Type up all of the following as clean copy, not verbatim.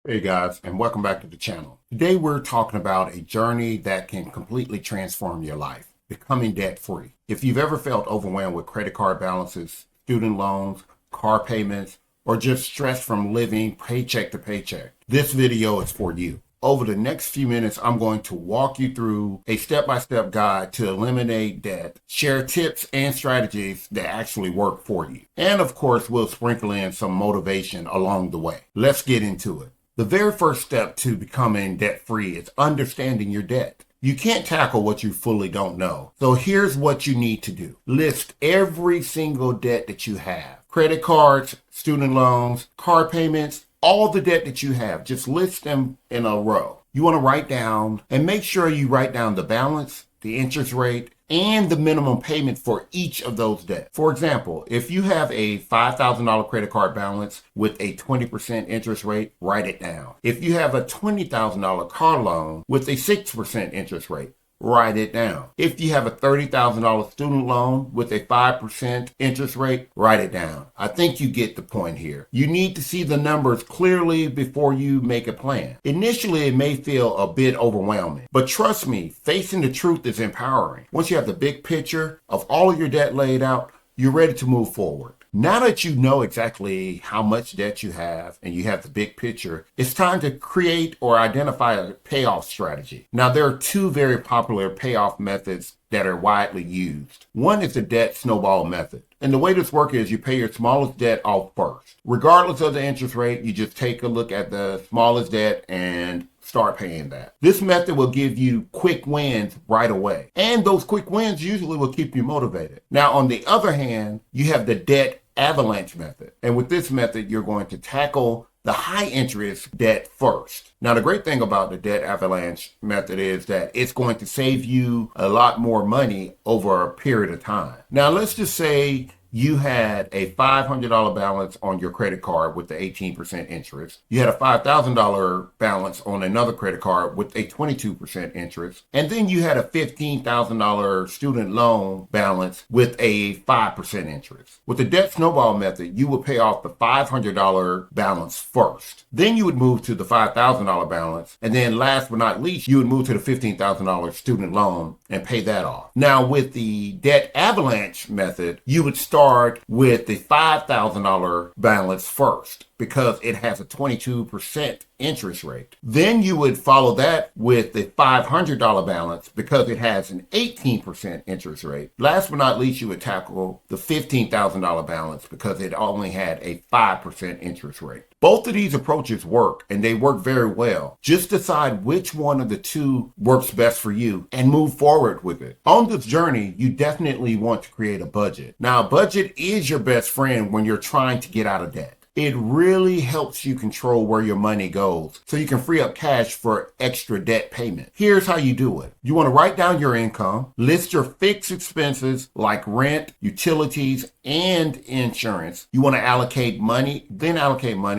Hey guys, and welcome back to the channel. Today we're talking about a journey that can completely transform your life, becoming debt free. If you've ever felt overwhelmed with credit card balances, student loans, car payments, or just stressed from living paycheck to paycheck, this video is for you. Over the next few minutes, I'm going to walk you through a step-by-step guide to eliminate debt, share tips and strategies that actually work for you. And of course, we'll sprinkle in some motivation along the way. Let's get into it. The very first step to becoming debt-free is understanding your debt. You can't tackle what you fully don't know. So here's what you need to do. List every single debt that you have. Credit cards, student loans, car payments, all the debt that you have. Just list them in a row. You want to write down and make sure you write down the balance, the interest rate, and the minimum payment for each of those debts. For example, if you have a $5,000 credit card balance with a 20% interest rate, write it down. If you have a $20,000 car loan with a 6% interest rate, write it down. If you have a $30,000 student loan with a 5% interest rate, write it down. I think you get the point here. You need to see the numbers clearly before you make a plan. Initially, it may feel a bit overwhelming, but trust me, facing the truth is empowering. Once you have the big picture of all of your debt laid out, you're ready to move forward. Now that you know exactly how much debt you have and you have the big picture, it's time to create or identify a payoff strategy. Now, there are two very popular payoff methods that are widely used. One is the debt snowball method. And the way this works is you pay your smallest debt off first. Regardless of the interest rate, you just take a look at the smallest debt and start paying that. This method will give you quick wins right away. And those quick wins usually will keep you motivated. Now, on the other hand, you have the debt avalanche method. And with this method, you're going to tackle the high interest debt first. Now, the great thing about the debt avalanche method is that it's going to save you a lot more money over a period of time. Now, let's just say you had a $500 balance on your credit card with the 18% interest. You had a $5,000 balance on another credit card with a 22% interest. And then you had a $15,000 student loan balance with a 5% interest. With the debt snowball method, you would pay off the $500 balance first. Then you would move to the $5,000 balance. And then last but not least, you would move to the $15,000 student loan and pay that off. Now, with the debt avalanche method, you would start with the $5,000 balance first because it has a 22% interest rate. Then you would follow that with the $500 balance because it has an 18% interest rate. Last but not least, you would tackle the $15,000 balance because it only had a 5% interest rate. Both of these approaches work, and they work very well. Just decide which one of the two works best for you and move forward with it. On this journey, you definitely want to create a budget. Now, a budget is your best friend when you're trying to get out of debt. It really helps you control where your money goes so you can free up cash for extra debt payment. Here's how you do it. You want to write down your income, list your fixed expenses like rent, utilities, and insurance. You want to allocate money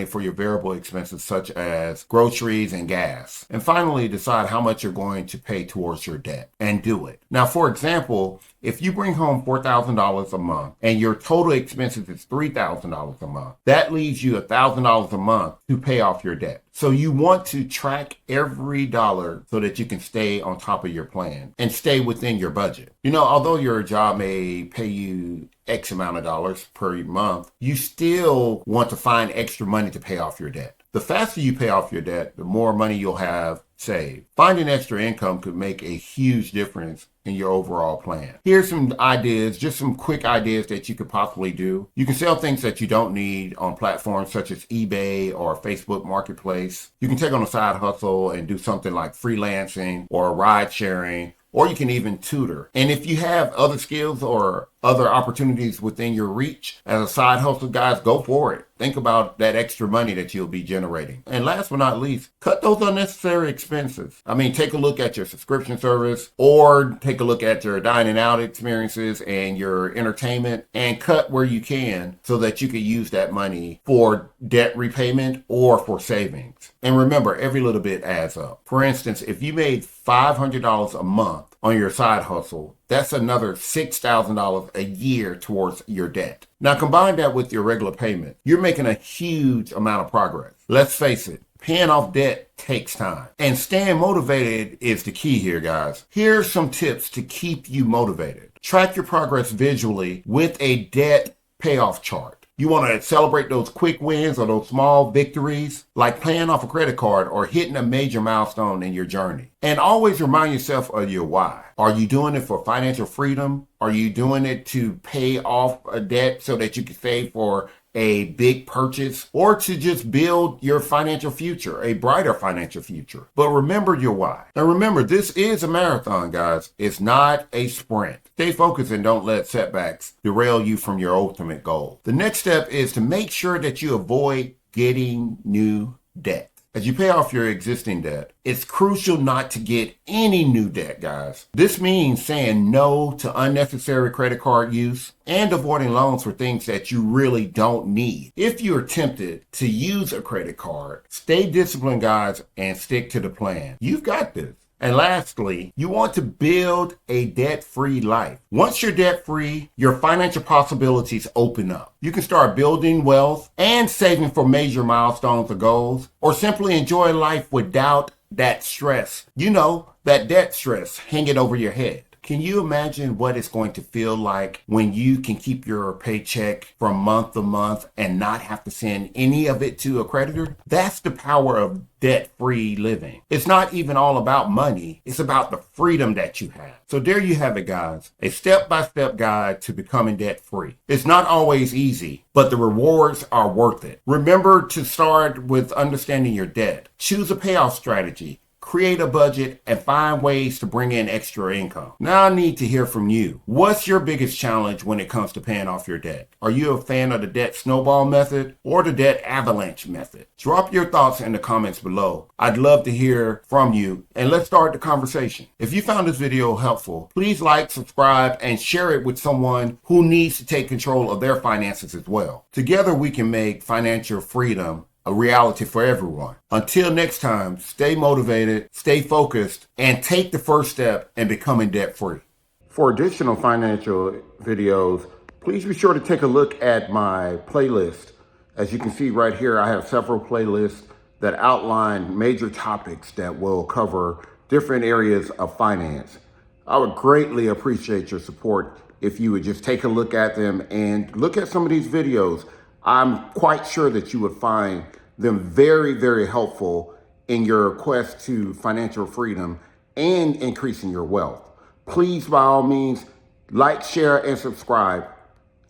for your variable expenses such as groceries and gas. And finally, decide how much you're going to pay towards your debt and do it. Now, for example, if you bring home $4,000 a month and your total expenses is $3,000 a month, that leaves you $1,000 a month to pay off your debt. So you want to track every dollar so that you can stay on top of your plan and stay within your budget. You know, although your job may pay you X amount of dollars per month, you still want to find extra money to pay off your debt. The faster you pay off your debt, the more money you'll have saved. Finding extra income could make a huge difference in your overall plan. Here's some ideas, just some quick ideas that you could possibly do. You can sell things that you don't need on platforms such as eBay or Facebook Marketplace. You can take on a side hustle and do something like freelancing or ride sharing, or you can even tutor. And if you have other skills or other opportunities within your reach as a side hustle, guys, go for it. Think about that extra money that you'll be generating. And last but not least, cut those unnecessary expenses. I mean, take a look at your subscription service or take a look at your dining out experiences and your entertainment and cut where you can so that you can use that money for debt repayment or for savings. And remember, every little bit adds up. For instance, if you made $500 a month on your side hustle, that's another $6,000 a year towards your debt. Now combine that with your regular payment. You're making a huge amount of progress. Let's face it, Paying off debt takes time. And staying motivated is the key here, guys. Here's some tips to keep you motivated. Track your progress visually with a debt payoff chart. You want to celebrate those quick wins or those small victories, like paying off a credit card or hitting a major milestone in your journey. And always remind yourself of your why. Are you doing it for financial freedom? Are you doing it to pay off a debt so that you can save for a big purchase, or to just build your financial future, a brighter financial future? But remember your why. And remember, this is a marathon, guys. It's not a sprint. Stay focused and don't let setbacks derail you from your ultimate goal. The next step is to make sure that you avoid getting new debt. As you pay off your existing debt, it's crucial not to get any new debt, guys. This means saying no to unnecessary credit card use and avoiding loans for things that you really don't need. If you're tempted to use a credit card, stay disciplined, guys, and stick to the plan. You've got this. And lastly, you want to build a debt-free life. Once you're debt-free, your financial possibilities open up. You can start building wealth and saving for major milestones or goals, or simply enjoy life without that stress. You know, that debt stress hanging over your head. Can you imagine what it's going to feel like when you can keep your paycheck from month to month and not have to send any of it to a creditor? That's the power of debt-free living. It's not even all about money. It's about the freedom that you have. So there you have it, guys. A step-by-step guide to becoming debt-free. It's not always easy, but the rewards are worth it. Remember to start with understanding your debt. Choose a payoff strategy. Create a budget and find ways to bring in extra income. Now I need to hear from you. What's your biggest challenge when it comes to paying off your debt? Are you a fan of the debt snowball method or the debt avalanche method? Drop your thoughts in the comments below. I'd love to hear from you, and let's start the conversation. If you found this video helpful, please like, subscribe, and share it with someone who needs to take control of their finances as well. Together we can make financial freedom a reality for everyone. Until next time, stay motivated, stay focused, and take the first step in becoming debt-free. For additional financial videos, please be sure to take a look at my playlist. As you can see right here, I have several playlists that outline major topics that will cover different areas of finance. I would greatly appreciate your support if you would just take a look at them and look at some of these videos. I'm quite sure that you would find them very, very helpful in your quest to financial freedom and increasing your wealth. Please, by all means, like, share, and subscribe.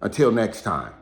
Until next time.